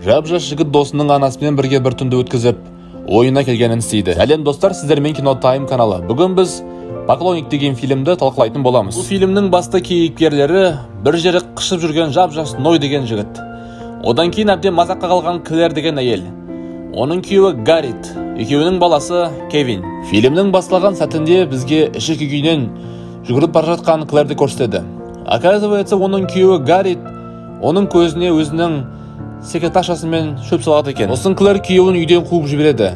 Жап-жас жігіт досының анасымен бірге бір түнді өткізіп, ойына келгенін істейді. Сәлем достар, сіздермен Кино Тайм каналы. Бүгін біз Поклонник деген фильмді талқылайтын боламыз. Бұл фильмнің басты кейіпкерлері бір жері қышып жүрген жап-жас Ной деген жігіт. Одан кейін әбден мазаққа қалған Клэр деген әйел. Оның күйеуі Гаррит, екеуінің баласы Кевин. Фильмнің басталған сәтінде бізге іші күйінен жүгіріп бара жатқан Клэрді көрсетеді. Оказывается, оның күйеуі Гаррит оның көзіне өзінің секретаршасымен шөп салады екен. Осын Клэр күйеуін үйден қуып жібереді.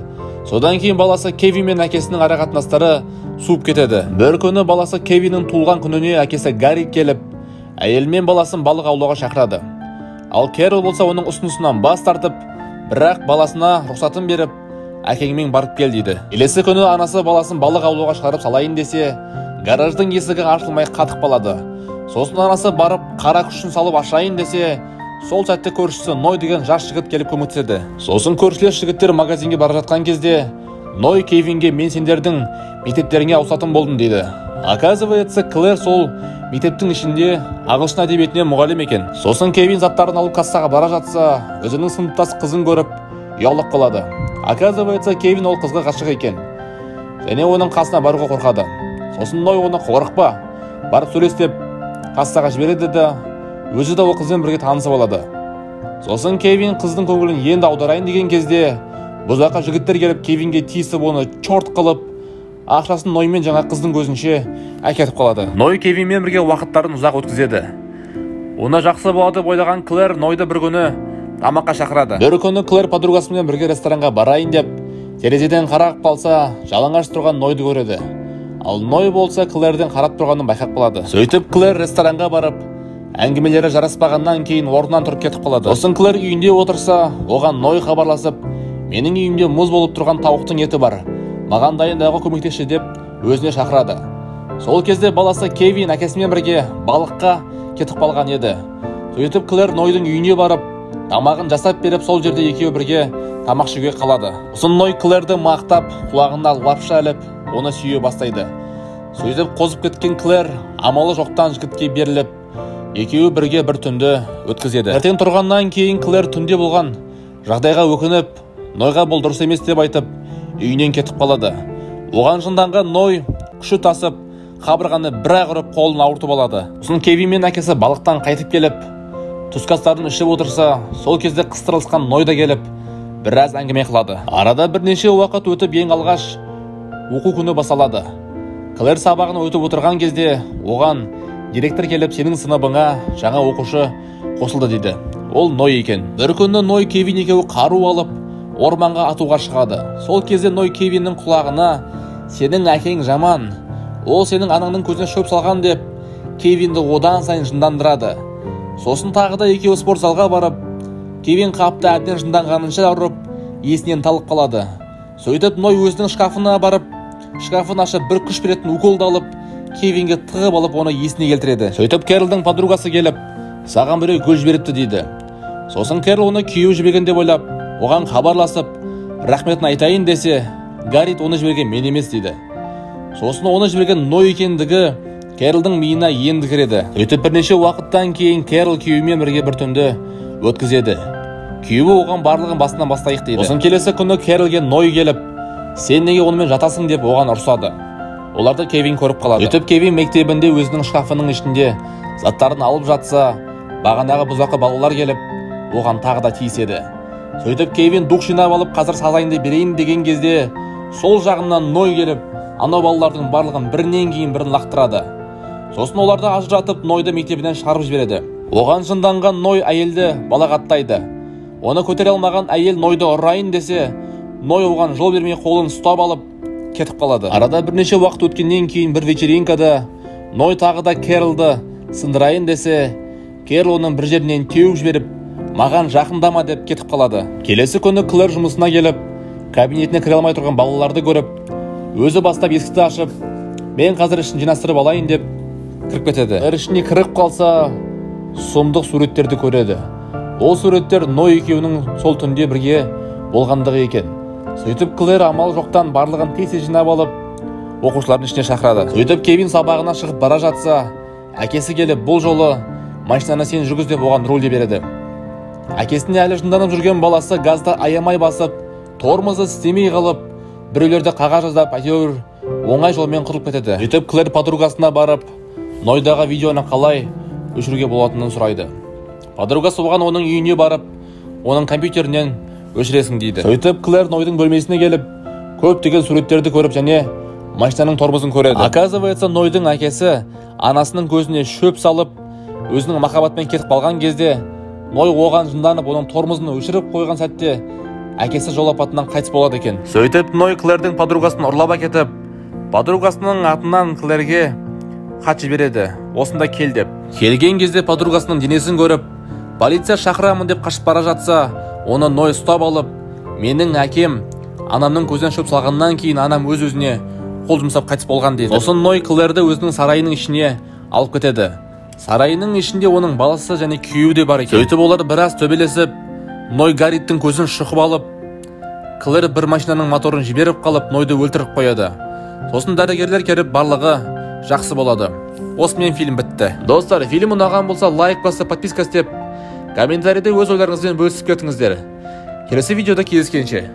Содан кейін баласы Кевин мен әкесінің арақатынастары суып кетеді. Бір күні баласы Кевиннің туылған күніне әкесі Гаррит келіп, әйелі мен баласын балық аулауға шақырады. Ал Кэрол болса оның ұсынысынан бас тартып, бірақ баласына рұқсатын беріп, әкеңмен барып кел дейді. Келесі күні анасы баласын балық аулауға шығарып салайын десе, гараждың есігі ашылмай қатып қалады. Сосын анасы барып қара күшін салып ашайын десе, сол сәтте көршісі Ной деген жас жігіт келіп көмектеседі. Сосын көршілес жігіттер магазинге бара жатқан кезде Ной Кевинге мен сендердің мектептеріңе ауысатын болдым дейді. Оказывается, Клэр сол мектептің ішінде ағылшын әдебиетінен мұғалім екен. Сосын Кевин заттарын алып кассаға бара жатса, өзінің сыныптас қызын көріп, ұялып қалады. Оказывается, Кевин ол қызға ғашық екен. Және оның қасына баруға қорқады. Сосын Ной оны қорықпа, барып сөйлес деп кассаға жібереді де, өзі де ол қызбен бірге танысып алады. Сосын Кевин қыздың көңілін енді аударайын деген кезде, бұзақы жігіттер келіп Кевинге тиісіп оны чорт қылып, ақшасын Ной мен жаңа қыздың көзінше әкетіп қалады. Ной Кевинмен бірге уақыттарын ұзақ өткізеді. Оны жақсы болады деп ойлаған Клэр Нойды бір күні тамаққа шақырады. Бір күні Клэр подругасымен бірге ресторанға барайын деп, терезеден қарап қалса, жалаңаш тұрған Нойды көреді. Ал Ной болса Клэрден қарап тұрғанын байқап қалады. Сөйтіп Клэр ресторанға барып, әңгімелері жараспағаннан кейін орнынан тұрып кетіп қалады. Сосын Клэр үйінде отырса, оған Ной хабарласып, менің үйімде мұз болып тұрған тауықтың еті бар, маған дайындауға көмектесші деп өзіне шақырады. Сол кезде баласы Кевин әкесімен бірге балыққа кетіп қалған еді. Сөйтіп Клэр Нойдың үйіне барып, тамағын жасап беріп, сол жерде екеуі бірге тамақ жеуге қалады. Сосын Ной Клэрді мақтап, құлағына лапша іліп, оны сүйе бастайды. Сөйтіп қозып кеткен Клэр амалы жоқтан жігітке беріліп, екеуі бірге бір түнді өткізеді. Ертең тұрғаннан кейін Клэр түнде болған жағдайға өкініп, Нойға бұл дұрыс емес деп айтып, үйінен кетіп қалады. Оған жынданған Ной күші тасып, қабырғаны бір-ақ ұрып қолын ауыртып алады. Сосын Кевин мен әкесі балықтан қайтып келіп, түскі астарын ішіп отырса, сол кезде қыстырылысқан Ной да келіп, біраз әңгіме қылады. Арада бірнеше уақыт өтіп, ең алғаш оқу күні басталады. Клэр сабағын өтіп отырған кезде, оған директор келіп, сенің сыныбыңа жаңа оқушы қосылды дейді. Ол Ной екен. Бір күні Ной Кевин екеуі қару алып, орманға атуға шығады. Сол кезде Ной Кевиннің құлағына, сенің әкең жаман, ол сенің анаңның көзіне шөп салған деп, Кевинді одан сайын жындандырады. Сосын тағы да екеуі спортзалға барып, Кевин қапты әбден жынданғанынша ұрып, есінен талып қалады. Сөйтіп Ной өзінің шкафына барып, шкафын ашып бір күш беретін уколды алып, Кевинге тығып алып, оны есіне келтіреді. Сөйтіп Кэролдың подругасы келіп, саған біреу гүл жіберіпті дейді. Сосын Кэрол оны күйеуі жіберген деп ойлап, оған хабарласып, рахметін айтайын десе, Гаррит оны жіберген мен емес дейді. Сосын оны жіберген Ной екендігі Кэролдың миына енді кіреді. Сөйтіп бірнеше уақыттан кейін Кэрол күйеуімен бірге бір түнді өткізеді. Күйеуі оған барлығын басынан бастайық дейді. Сосын келесі күні Кэролге Ной келіп, сен неге онымен жатасың деп оған ұрсады. Оларды Кевин көріп қалады. Сөйтіп Кевин мектебінде өзінің шкафының ішінде заттарын алып жатса, бағанағы бұзақы балалар келіп, оған тағы да тиіседі. Сөйтіп Кевин дух жинап алып, қазір салайын деп берейін деген кезде, сол жағынан Ной келіп, анау балалардың барлығын бірінен кейін бірін лақтырады. Сосын оларды ажыратып, Нойды мектебінен шығарып жібереді. Оған жынданған Ной әйелді балағаттайды. Оны көтере алмаған әйел Нойды ұрайын десе, Ной оған жол бермей қолын ұстап алып кетіп қалады. Арада бірнеше уақыт өткеннен кейін бір вечеринкада Ной тағы да Кэролды сындырайын десе, Кэрол оның бір жерінен теуіп жіберіп, маған жақындама деп кетіп қалады. Келесі күні Клэр жұмысына келіп, кабинетіне кіре алмай тұрған балаларды көріп, өзі бастап есікті ашып, мен қазір ішін жинастырып алайын деп кіріп кетеді. Ішіне кіріп қалса, сұмдық суреттерді көреді. Ол суреттер Ной екеуінің сол түнде бірге болғандығы екен. Сөйтіп Клэр амал жоқтан барлығын тез жинап алып, оқушылардың ішіне шақырады. Сөйтіп Кевин сабағына шығып бара жатса, әкесі келіп, бұл жолы машинаны сен жүргіз деп оған рөлде береді. Әкесіне әлі жынданып жүрген баласы газда аямай басып, тормозы істемей қалып, біреулерді қағаз жаздап, әйтеуір оңай жолмен құтылып кетеді. Сөйтіп Клэр подругасына барып, Нойдағы видеоны қалай өшіруге болатынын сұрайды. Подругасы оған оның үйіне барып, оның компьютерінен өшіресің дейді. Сөйтіп Клэр Нойдың бөлмесіне келіп, көптеген суреттерді көріп және машинаның тормозын көреді. Оказывается, Нойдың әкесі анасының көзіне шөп салып, өзінің махаббатпен кетіп қалған кезде, Ной оған жынданып, оның тормозын өшіріп қойған сәтте әкесі жол апатынан қайтыс болады екен. Сөйтіп Ной Клэрдің подругасын ұрлап әкетіп, подругасының атынан Клэрге хат жібереді. Осында кел деп. Келген кезде подругасының денесін көріп, полиция шақырамын деп қашып бара жатса, оны Ной ұстап алып, менің әкем анамның көзінен шөп салғаннан кейін анам өз-өзіне қол жұмсап қайтыс болған дейді. Сосын Ной Клэрді өзінің сарайының ішіне алып кетеді. Сарайының ішінде оның баласы және күйеуі де бар екен. Сөйтіп олар біраз төбелесіп, Ной Гарриттің көзін шұқып алып, Клэр бір машинаның моторын жіберіп қалып, Нойды өлтіріп қояды. Сосын дәрігерлер келіп, барлығы жақсы болады. Осымен фильм бітті. Достар, фильм ұнаған болса, лайк басып, подписка істеп, комментарийде өз ойларыңызбен бөлісіп кетіңіздер. Келесі видеода кездескенше.